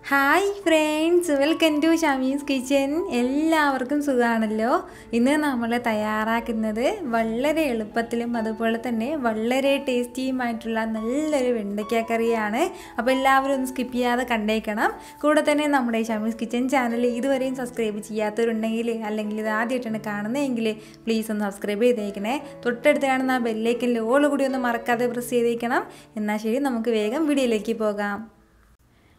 Hi friends, welcome to Shamees kitchen. എല്ലാവർക്കും സുഖമാണല്ലോ. ഇന്ന് നമ്മൾ തയ്യാറാക്കുന്നത് വളരെ എളുപ്പത്തിലും അതുപോലെ തന്നെ വളരെ ടേസ്റ്റിയുമായിട്ടുള്ള നല്ലൊരു വെണ്ടയ്ക്ക കറിയാണ്. അപ്പോൾ എല്ലാവരും ഒന്ന് സ്കിപ്പ് ചെയ്യാതെ കണ്ടേക്കണം. കൂടെ തന്നെ നമ്മുടെ ഷമീസ് കിച്ചൻ ചാനൽ ഇതുവരെയും സബ്സ്ക്രൈബ് ചെയ്യാത്തവരുണ്ടെങ്കിൽ അല്ലെങ്കിൽ ഇത് ആദ്യമായിട്ടാണ് കാണുന്നതെങ്കിൽ പ്ലീസ് ഒന്ന് സബ്സ്ക്രൈബ് ചെയ്തേക്കണേ. തൊട്ടടുത്ത് കാണുന്ന ആ ബെല്ലൈക്കനിൽ ഓൾ കൂടി ഒന്ന് മറക്കാതെ പ്രസ് ചെയ്തേക്കണം. എന്നാൽ ശരി, നമുക്ക് വേഗം വീഡിയോയിലേക്ക് പോകാം.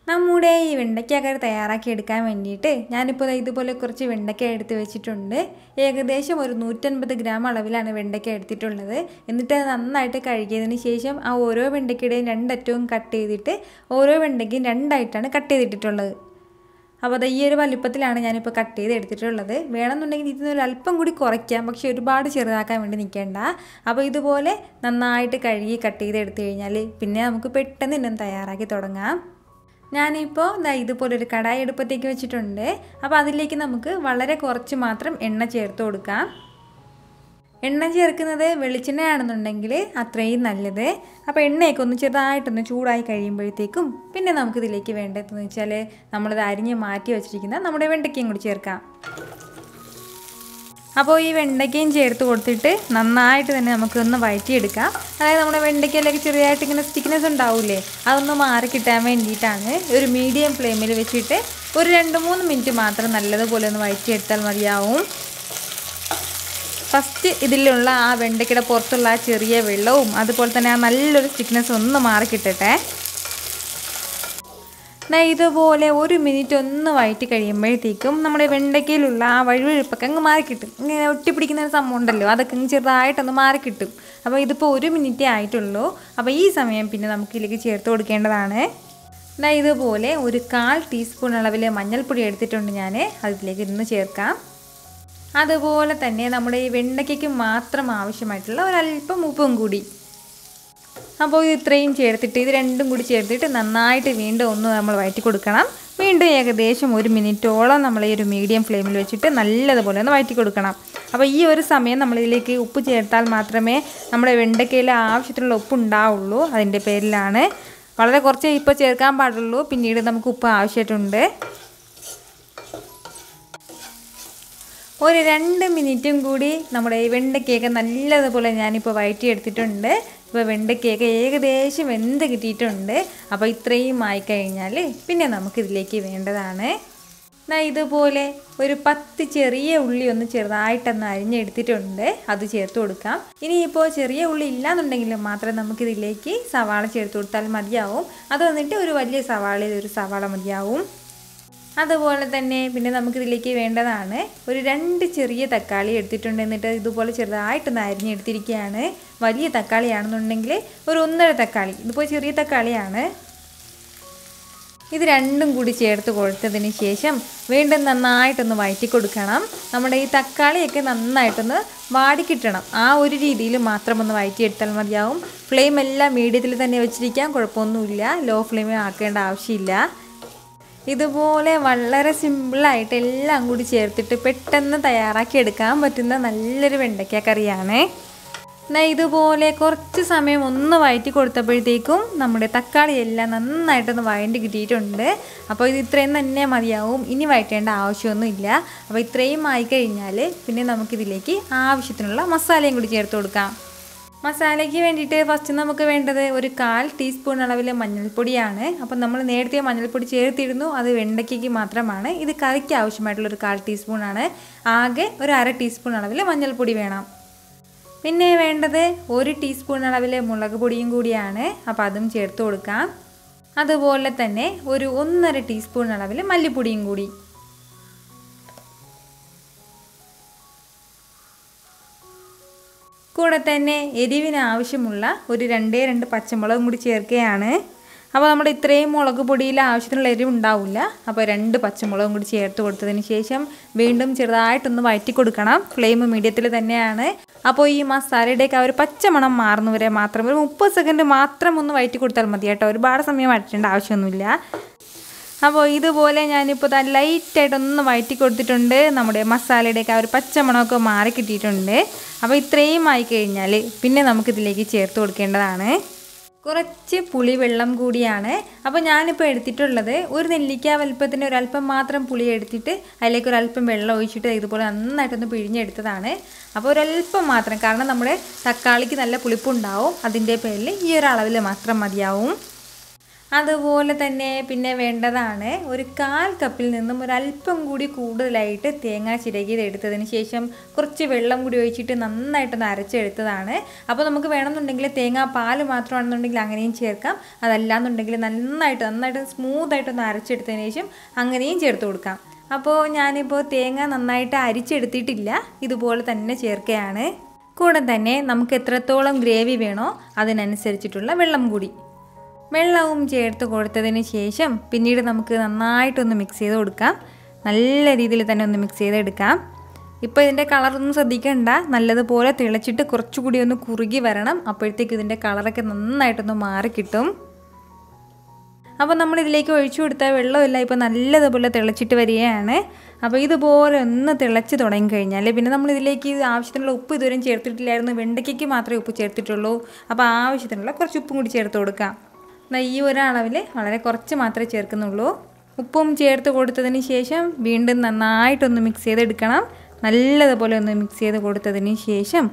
നമ്മുടെ ഈ വെണ്ടയ്ക്ക കറി തയ്യാറാക്കി എടുക്കാൻ വേണ്ടിയിട്ട് ഞാനിപ്പോൾ ഇതുപോലെ കുറച്ച് വെണ്ടയ്ക്ക എടുത്ത് വെച്ചിട്ടുണ്ട്. ഏകദേശം ഒരു 150 ഗ്രാം അളവിലാണ് വെണ്ടയ്ക്ക എടുത്തിട്ടുള്ളത്. എന്നിട്ട് അത് നന്നായിട്ട് കഴുകിയതിന് ശേഷം ആ ഓരോ വെണ്ടയ്ക്കയുടെയും രണ്ടറ്റവും കട്ട് ചെയ്തിട്ട് ഓരോ വെണ്ടയ്ക്കും രണ്ടായിട്ടാണ് കട്ട് ചെയ്തിട്ടുള്ളത്. അപ്പോൾ അത് ഈ ഒരു വലിപ്പത്തിലാണ് ഞാനിപ്പോൾ കട്ട് ചെയ്ത് എടുത്തിട്ടുള്ളത്. വേണമെന്നുണ്ടെങ്കിൽ ഇതിനൊരു അല്പം കൂടി കുറയ്ക്കാം, പക്ഷേ ഒരുപാട് ചെറുതാക്കാൻ വേണ്ടി നിൽക്കേണ്ട. അപ്പോൾ ഇതുപോലെ നന്നായിട്ട് കഴുകി കട്ട് ചെയ്ത് എടുത്തു കഴിഞ്ഞാൽ പിന്നെ നമുക്ക് പെട്ടെന്ന് തന്നെ തയ്യാറാക്കി തുടങ്ങാം. ഞാനിപ്പോൾ ഇതുപോലൊരു കടായി അടുപ്പത്തേക്ക് വെച്ചിട്ടുണ്ട്. അപ്പോൾ അതിലേക്ക് നമുക്ക് വളരെ കുറച്ച് മാത്രം എണ്ണ ചേർത്ത് കൊടുക്കാം. എണ്ണ ചേർക്കുന്നത് വെളിച്ചെണ്ണയാണെന്നുണ്ടെങ്കിൽ അത്രയും നല്ലത്. അപ്പോൾ എണ്ണയൊക്കെ ഒന്ന് ചെറുതായിട്ടൊന്ന് ചൂടായി കഴിയുമ്പോഴത്തേക്കും പിന്നെ നമുക്കിതിലേക്ക് വേണ്ടതെന്ന് വെച്ചാൽ നമ്മളിത് അരിഞ്ഞ് മാറ്റി വെച്ചിരിക്കുന്ന നമ്മുടെ വെണ്ടയ്ക്കയും കൂടി ചേർക്കാം. അപ്പോൾ ഈ വെണ്ടയ്ക്കയും ചേർത്ത് കൊടുത്തിട്ട് നന്നായിട്ട് തന്നെ നമുക്കൊന്ന് വഴറ്റിയെടുക്കാം. അതായത് നമ്മുടെ വെണ്ടയ്ക്കയിലേക്ക് ചെറിയതായിട്ട് ഇങ്ങനെ സ്റ്റിക്നെസ് ഉണ്ടാവില്ലേ, അതൊന്ന് മാറി കിട്ടാൻ വേണ്ടിയിട്ടാണ്. ഒരു മീഡിയം ഫ്ലെയിമിൽ വെച്ചിട്ട് ഒരു 2-3 മിനിറ്റ് മാത്രം നല്ലതുപോലെ ഒന്ന് വഴറ്റിയെടുത്താൽ മതിയാവും. ഫസ്റ്റ് ഇതിലുള്ള ആ വെണ്ടയ്ക്കയുടെ പുറത്തുള്ള ആ ചെറിയ വെള്ളവും അതുപോലെ തന്നെ ആ നല്ലൊരു സ്റ്റിക്നെസ് ഒന്ന് മാറി കിട്ടട്ടെ. ഇതുപോലെ 1 മിനിറ്റ് ഒന്ന് വഴറ്റി കഴിയുമ്പോഴത്തേക്കും നമ്മുടെ വെണ്ടയ്ക്കയിലുള്ള ആ വഴുവഴുപ്പൊക്കെ അങ്ങ് മാറിക്കിട്ടും. ഇങ്ങനെ ഒട്ടിപ്പിടിക്കുന്ന ഒരു സംഭവം ഉണ്ടല്ലോ, അതൊക്കെ അങ്ങ് ചെറുതായിട്ടൊന്ന് മാറിക്കിട്ടും. അപ്പോൾ ഇതിപ്പോൾ 1 മിനിറ്റേ ആയിട്ടുള്ളൂ. അപ്പോൾ ഈ സമയം പിന്നെ നമുക്ക് ഇതിലേക്ക് ചേർത്ത് കൊടുക്കേണ്ടതാണ്. ഇതുപോലെ ഒരു 1/4 ടീസ്പൂൺ അളവിൽ മഞ്ഞൾപ്പൊടി എടുത്തിട്ടുണ്ട് ഞാൻ. അതിലേക്ക് ഇന്ന് ചേർക്കാം. അതുപോലെ തന്നെ നമ്മുടെ ഈ വെണ്ടയ്ക്കയ്ക്ക് മാത്രം ആവശ്യമായിട്ടുള്ള ഒരല്പം ഉപ്പും കൂടി. അപ്പോൾ ഇത്രയും ചേർത്തിട്ട് ഇത് രണ്ടും കൂടി ചേർത്തിട്ട് നന്നായിട്ട് വീണ്ടും ഒന്ന് നമ്മൾ വഴറ്റി കൊടുക്കണം. വീണ്ടും ഏകദേശം 1 മിനിറ്റോളം നമ്മൾ ഈ ഒരു മീഡിയം ഫ്ലെയിമിൽ വെച്ചിട്ട് നല്ലതുപോലെ ഒന്ന് വഴറ്റി കൊടുക്കണം. അപ്പോൾ ഈ ഒരു സമയം നമ്മളിതിലേക്ക് ഉപ്പ് ചേർത്താൽ മാത്രമേ നമ്മുടെ വെണ്ടയ്ക്കയിൽ ആവശ്യത്തിനുള്ള ഉപ്പ് ഉണ്ടാവുള്ളൂ. അതിൻ്റെ പേരിലാണ് വളരെ കുറച്ച് ഇപ്പോൾ ചേർക്കാൻ പാടുള്ളൂ. പിന്നീട് നമുക്ക് ഉപ്പ് ആവശ്യമായിട്ടുണ്ട്. ഒരു 2 മിനിറ്റും കൂടി നമ്മുടെ ഈ വെണ്ടയ്ക്കയൊക്കെ നല്ലതുപോലെ ഞാനിപ്പോൾ വഴറ്റിയെടുത്തിട്ടുണ്ട്. ഇപ്പോൾ വെണ്ടയ്ക്കയൊക്കെ ഏകദേശം വെന്ത് കിട്ടിയിട്ടുണ്ട്. അപ്പോൾ ഇത്രയും ആയിക്കഴിഞ്ഞാൽ പിന്നെ നമുക്കിതിലേക്ക് വേണ്ടതാണ് ഇതുപോലെ ഒരു 10 ചെറിയ ഉള്ളി ഒന്ന് ചെറുതായിട്ടൊന്ന് അരിഞ്ഞെടുത്തിട്ടുണ്ട്. അത് ചേർത്ത് കൊടുക്കാം. ഇനിയിപ്പോൾ ചെറിയ ഉള്ളി ഇല്ലാന്നുണ്ടെങ്കിൽ മാത്രം നമുക്കിതിലേക്ക് സവാള ചേർത്ത് കൊടുത്താൽ മതിയാവും. അത് വന്നിട്ട് ഒരു വലിയ സവാളയിൽ ഒരു സവാള മതിയാവും. അതുപോലെ തന്നെ പിന്നെ നമുക്കിതിലേക്ക് വേണ്ടതാണ് ഒരു 2 ചെറിയ തക്കാളി എടുത്തിട്ടുണ്ട്. എന്നിട്ട് ഇതുപോലെ ചെറുതായിട്ടൊന്ന് അരിഞ്ഞെടുത്തിരിക്കുകയാണ്. വലിയ തക്കാളിയാണെന്നുണ്ടെങ്കിൽ ഒരു 1.5 തക്കാളി, ഇതിപ്പോൾ ചെറിയ തക്കാളിയാണ്. ഇത് രണ്ടും കൂടി ചേർത്ത് കൊടുത്തതിന് ശേഷം വീണ്ടും നന്നായിട്ടൊന്ന് വഴറ്റി കൊടുക്കണം. നമ്മുടെ ഈ തക്കാളിയൊക്കെ നന്നായിട്ടൊന്ന് വാടിക്കിട്ടണം. ആ ഒരു രീതിയിൽ മാത്രം ഒന്ന് വഴറ്റിയെടുത്താൽ മതിയാവും. ഫ്ലെയിം എല്ലാം മീഡിയത്തിൽ തന്നെ വെച്ചിരിക്കാം, കുഴപ്പമൊന്നുമില്ല. ലോ ഫ്ലെയിമിൽ ആക്കേണ്ട ആവശ്യമില്ല. ഇതുപോലെ വളരെ സിമ്പിളായിട്ട് എല്ലാം കൂടി ചേർത്തിട്ട് പെട്ടെന്ന് തയ്യാറാക്കി എടുക്കാൻ പറ്റുന്ന നല്ലൊരു വെണ്ടയ്ക്ക കറിയാണ്. ഇതുപോലെ കുറച്ച് സമയം ഒന്ന് വഴറ്റി കൊടുത്തപ്പോഴത്തേക്കും നമ്മുടെ തക്കാളി എല്ലാം നന്നായിട്ടൊന്ന് വഴണ്ടി കിട്ടിയിട്ടുണ്ട്. അപ്പോൾ ഇത് ഇത്രയും തന്നെ മതിയാവും. ഇനി വഴറ്റേണ്ട ആവശ്യമൊന്നുമില്ല. അപ്പോൾ ഇത്രയും ആയിക്കഴിഞ്ഞാൽ പിന്നെ നമുക്കിതിലേക്ക് ആവശ്യത്തിനുള്ള മസാലയും കൂടി ചേർത്ത് കൊടുക്കാം. മസാലയ്ക്ക് വേണ്ടിയിട്ട് ഫസ്റ്റ് നമുക്ക് വേണ്ടത് ഒരു 1/4 ടീസ്പൂൺ അളവിൽ മഞ്ഞൾപ്പൊടിയാണ്. അപ്പം നമ്മൾ നേരത്തെ മഞ്ഞൾപ്പൊടി ചേർത്തിരുന്നു, അത് വെണ്ടയ്ക്കയ്ക്ക് മാത്രമാണ്. ഇത് കറിക്ക് ആവശ്യമായിട്ടുള്ളൊരു 1/4 ടീസ്പൂണാണ്. ആകെ ഒരു 1/2 ടീസ്പൂൺ അളവിൽ മഞ്ഞൾപ്പൊടി വേണം. പിന്നെ വേണ്ടത് 1 ടീസ്പൂൺ അളവിൽ മുളക് പൊടിയും കൂടിയാണ്. അപ്പോൾ അതും ചേർത്ത് കൊടുക്കാം. അതുപോലെ തന്നെ ഒരു 1.5 ടീസ്പൂൺ അളവിൽ മല്ലിപ്പൊടിയും കൂടി. കൂടെ തന്നെ എരിവിന് ആവശ്യമുള്ള ഒരു 2 പച്ചമുളകും കൂടി ചേർക്കുകയാണ്. അപ്പോൾ നമ്മുടെ ഇത്രയും മുളക് പൊടിയിൽ ആവശ്യത്തിനുള്ള എരിവ് ഉണ്ടാവില്ല. അപ്പോൾ 2 പച്ചമുളകും കൂടി ചേർത്ത് കൊടുത്തതിന് ശേഷം വീണ്ടും ചെറുതായിട്ടൊന്ന് വഴറ്റി കൊടുക്കണം. ഫ്ലെയിം മീഡിയത്തിൽ തന്നെയാണ്. അപ്പോൾ ഈ മസാലയുടെയൊക്കെ ആ ഒരു പച്ചമണം മാറുന്നവരെ മാത്രം ഒരു 30 സെക്കൻഡ് മാത്രം ഒന്ന് വഴറ്റി കൊടുത്താൽ മതി കേട്ടോ. ഒരുപാട് സമയം വഴറ്റേണ്ട ആവശ്യമൊന്നുമില്ല. അപ്പോൾ ഇതുപോലെ ഞാനിപ്പോൾ ലൈറ്റായിട്ടൊന്ന് വഴറ്റി കൊടുത്തിട്ടുണ്ട്. നമ്മുടെ മസാലയുടെയൊക്കെ ആ ഒരു പച്ചമണമൊക്കെ മാറി കിട്ടിയിട്ടുണ്ട്. അപ്പോൾ ഇത്രയും ആയിക്കഴിഞ്ഞാൽ പിന്നെ നമുക്കിതിലേക്ക് ചേർത്ത് കൊടുക്കേണ്ടതാണ്. കുറച്ച് പുളിവെള്ളം കൂടിയാണ്. അപ്പോൾ ഞാനിപ്പോൾ എടുത്തിട്ടുള്ളത് ഒരു നെല്ലിക്ക വലുപ്പത്തിന് ഒരല്പം മാത്രം പുളി എടുത്തിട്ട് അതിലേക്ക് ഒരല്പം വെള്ളം ഒഴിച്ചിട്ട് ഇതുപോലെ നന്നായിട്ടൊന്ന് പിഴിഞ്ഞെടുത്തതാണ്. അപ്പോൾ ഒരല്പം മാത്രം, കാരണം നമ്മുടെ തക്കാളിക്ക് നല്ല പുളിപ്പുണ്ടാവും, അതിൻ്റെ പേരിൽ ഈ ഒരു അളവിൽ മാത്രം മതിയാവും. അതുപോലെ തന്നെ പിന്നെ വേണ്ടതാണ് ഒരു 1/4 കപ്പിൽ നിന്നും ഒരല്പം കൂടി കൂടുതലായിട്ട് തേങ്ങ ചിരകിയത് എടുത്തതിന് ശേഷം കുറച്ച് വെള്ളം കൂടി ഒഴിച്ചിട്ട് നന്നായിട്ടൊന്ന് അരച്ചെടുത്തതാണ്. അപ്പോൾ നമുക്ക് വേണമെന്നുണ്ടെങ്കിൽ തേങ്ങ പാൽ മാത്രമാണെന്നുണ്ടെങ്കിൽ അങ്ങനെയും ചേർക്കാം, അതല്ലാന്നുണ്ടെങ്കിൽ നന്നായിട്ട് സ്മൂത്തായിട്ടൊന്ന് അരച്ചെടുത്തതിന് ശേഷം അങ്ങനെയും ചേർത്ത് കൊടുക്കാം. അപ്പോൾ ഞാനിപ്പോൾ തേങ്ങ നന്നായിട്ട് അരിച്ചെടുത്തിട്ടില്ല, ഇതുപോലെ തന്നെ ചേർക്കുകയാണ്. കൂടെ തന്നെ നമുക്ക് എത്രത്തോളം ഗ്രേവി വേണോ അതിനനുസരിച്ചിട്ടുള്ള വെള്ളം കൂടി വെള്ളവും ചേർത്ത് കൊടുത്തതിന് ശേഷം പിന്നീട് നമുക്ക് നന്നായിട്ടൊന്ന് മിക്സ് ചെയ്ത് കൊടുക്കാം. നല്ല രീതിയിൽ തന്നെ ഒന്ന് മിക്സ് ചെയ്തെടുക്കാം. ഇപ്പോൾ ഇതിൻ്റെ കളറൊന്നും ശ്രദ്ധിക്കണ്ട, നല്ലതുപോലെ തിളച്ചിട്ട് കുറച്ചുകൂടി ഒന്ന് കുറുകി വരണം. അപ്പോഴത്തേക്ക് ഇതിൻ്റെ കളറൊക്കെ നന്നായിട്ടൊന്ന് മാറിക്കിട്ടും. അപ്പോൾ നമ്മളിതിലേക്ക് ഒഴിച്ചു കൊടുത്ത വെള്ളമില്ല ഇപ്പോൾ നല്ലതുപോലെ തിളച്ചിട്ട് വരികയാണ്. അപ്പോൾ ഇതുപോലെ ഒന്ന് തിളച്ച് തുടങ്ങിക്കഴിഞ്ഞാൽ പിന്നെ നമ്മളിതിലേക്ക് ആവശ്യത്തിനുള്ള ഉപ്പ് ഇതുവരെയും ചേർത്തിട്ടില്ലായിരുന്നു, വെണ്ടയ്ക്കയ്ക്ക് മാത്രമേ ഉപ്പ് ചേർത്തിട്ടുള്ളൂ. അപ്പോൾ ആവശ്യത്തിനുള്ള കുറച്ച് ഉപ്പും കൂടി ചേർത്ത് കൊടുക്കാം. ഈ ഒരളവിൽ വളരെ കുറച്ച് മാത്രമേ ചേർക്കുന്നുള്ളൂ. ഉപ്പും ചേർത്ത് കൊടുത്തതിന് ശേഷം വീണ്ടും നന്നായിട്ടൊന്ന് മിക്സ് ചെയ്തെടുക്കണം. നല്ലതുപോലെ ഒന്ന് മിക്സ് ചെയ്ത് കൊടുത്തതിന് ശേഷം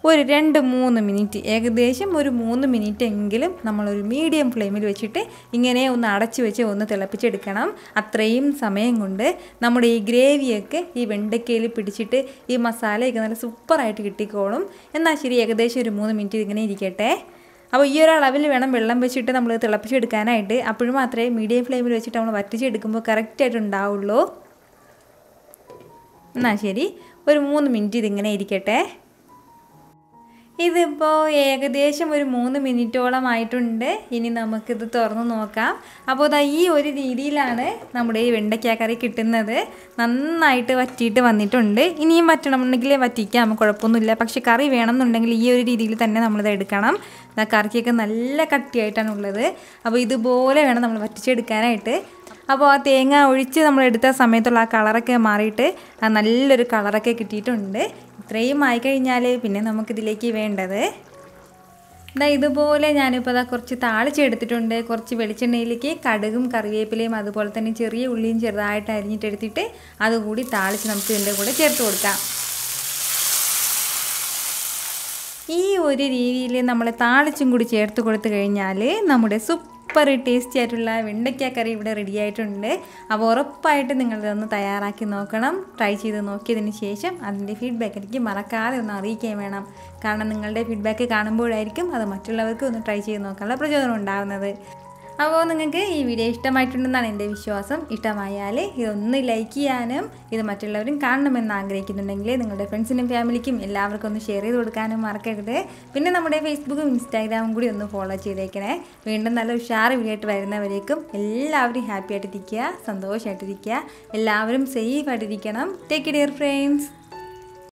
ഒരു 2-3 മിനിറ്റ്, ഏകദേശം ഒരു 3 മിനിറ്റ് എങ്കിലും നമ്മളൊരു മീഡിയം ഫ്ലെയിമിൽ വെച്ചിട്ട് ഇങ്ങനെ ഒന്ന് അടച്ചു വെച്ച് ഒന്ന് തിളപ്പിച്ചെടുക്കണം. അത്രയും സമയം കൊണ്ട് നമ്മുടെ ഈ ഗ്രേവിയൊക്കെ ഈ വെണ്ടയ്ക്കയിൽ പിടിച്ചിട്ട് ഈ മസാലയൊക്കെ നല്ല സൂപ്പറായിട്ട് കിട്ടിക്കോളും. എന്നാൽ ശരി, ഏകദേശം ഒരു 3 മിനിറ്റ് ഇങ്ങനെ ഇരിക്കട്ടെ. അപ്പോൾ ഈ ഒരു അളവിൽ വേണം വെള്ളം വെച്ചിട്ട് നമ്മൾ തിളപ്പിച്ചെടുക്കാനായിട്ട്. അപ്പോഴും മാത്രമേ മീഡിയം ഫ്ലെയിമിൽ വെച്ചിട്ട് നമ്മൾ വറ്റിച്ചെടുക്കുമ്പോൾ കറക്റ്റായിട്ട് ഉണ്ടാവുള്ളൂ. എന്നാൽ ശരി, ഒരു 3 മിനിറ്റ് ഇതിങ്ങനെ ഇരിക്കട്ടെ. ഇതിപ്പോൾ ഏകദേശം ഒരു 3 മിനിറ്റോളം ആയിട്ടുണ്ട്. ഇനി നമുക്കിത് തുറന്ന് നോക്കാം. അപ്പോൾ ഈ ഒരു രീതിയിലാണ് നമ്മുടെ ഈ വെണ്ടയ്ക്ക കറി കിട്ടുന്നത്. നന്നായിട്ട് വറ്റിയിട്ട് വന്നിട്ടുണ്ട്. ഇനിയും വറ്റണമെന്നുണ്ടെങ്കിൽ വറ്റിക്കാം, കുഴപ്പമൊന്നുമില്ല. പക്ഷെ കറി വേണമെന്നുണ്ടെങ്കിൽ ഈ ഒരു രീതിയിൽ തന്നെ നമ്മളിത് എടുക്കണം. കറിക്കൊക്കെ നല്ല കട്ടിയായിട്ടാണുള്ളത്. അപ്പോൾ ഇതുപോലെ വേണം നമ്മൾ വറ്റിച്ചെടുക്കാനായിട്ട്. അപ്പോൾ ആ തേങ്ങ ഒഴിച്ച് നമ്മളെടുത്ത സമയത്തുള്ള ആ കളറൊക്കെ മാറിയിട്ട് ആ നല്ലൊരു കളറൊക്കെ കിട്ടിയിട്ടുണ്ട്. ഇത്രയും ആയിക്കഴിഞ്ഞാൽ പിന്നെ നമുക്കിതിലേക്ക് വേണ്ടത് ഇതുപോലെ ഞാനിപ്പോൾ കുറച്ച് താളിച്ചെടുത്തിട്ടുണ്ട്. കുറച്ച് വെളിച്ചെണ്ണയിലേക്ക് കടുകും കറിവേപ്പിലയും അതുപോലെ തന്നെ ചെറിയ ഉള്ളിയും ചെറുതായിട്ട് അരിഞ്ഞിട്ടെടുത്തിട്ട് അതുകൂടി താളിച്ച് നമുക്ക് ഇതിൻ്റെ കൂടെ ചേർത്ത് കൊടുക്കാം. ഈ ഒരു രീതിയിൽ നമ്മൾ താളിച്ചും കൂടി ചേർത്ത് കൊടുത്തു കഴിഞ്ഞാൽ നമ്മുടെ സൂപ്പർ ടേസ്റ്റി ആയിട്ടുള്ള വെണ്ടയ്ക്ക കറി ഇവിടെ റെഡി ആയിട്ടുണ്ട്. അപ്പോൾ ഉറപ്പായിട്ട് നിങ്ങളിതൊന്ന് തയ്യാറാക്കി നോക്കണം. ട്രൈ ചെയ്ത് നോക്കിയതിന് ശേഷം അതിൻ്റെ ഫീഡ്ബാക്ക് എനിക്ക് മറക്കാതെ ഒന്ന് അറിയിക്കുകയും വേണം. കാരണം നിങ്ങളുടെ ഫീഡ്ബാക്ക് കാണുമ്പോഴായിരിക്കും അത് മറ്റുള്ളവർക്ക് ഒന്ന് ട്രൈ ചെയ്ത് നോക്കാനുള്ള പ്രചോദനം ഉണ്ടാകുന്നത്. അപ്പോൾ നിങ്ങൾക്ക് ഈ വീഡിയോ ഇഷ്ടമായിട്ടുണ്ടെന്നാണ് എൻ്റെ വിശ്വാസം. ഇഷ്ടമായാൽ ഇതൊന്ന് ലൈക്ക് ചെയ്യാനും ഇത് മറ്റുള്ളവരും കാണണമെന്ന് ആഗ്രഹിക്കുന്നുണ്ടെങ്കിൽ നിങ്ങളുടെ ഫ്രണ്ട്സിനും ഫാമിലിക്കും എല്ലാവർക്കും ഒന്ന് ഷെയർ ചെയ്ത് കൊടുക്കാനും മറക്കരുത്. പിന്നെ നമ്മുടെ ഫേസ്ബുക്കും ഇൻസ്റ്റാഗ്രാമും കൂടി ഒന്ന് ഫോളോ ചെയ്തേക്കണേ. വീണ്ടും നല്ല ഉഷാർ വീഡിയോ ആയിട്ട് വരുന്നവരേക്കും എല്ലാവരും ഹാപ്പി ആയിട്ടിരിക്കുക, സന്തോഷമായിട്ടിരിക്കുക, എല്ലാവരും സേഫ് ആയിട്ടിരിക്കണം. Take care friends.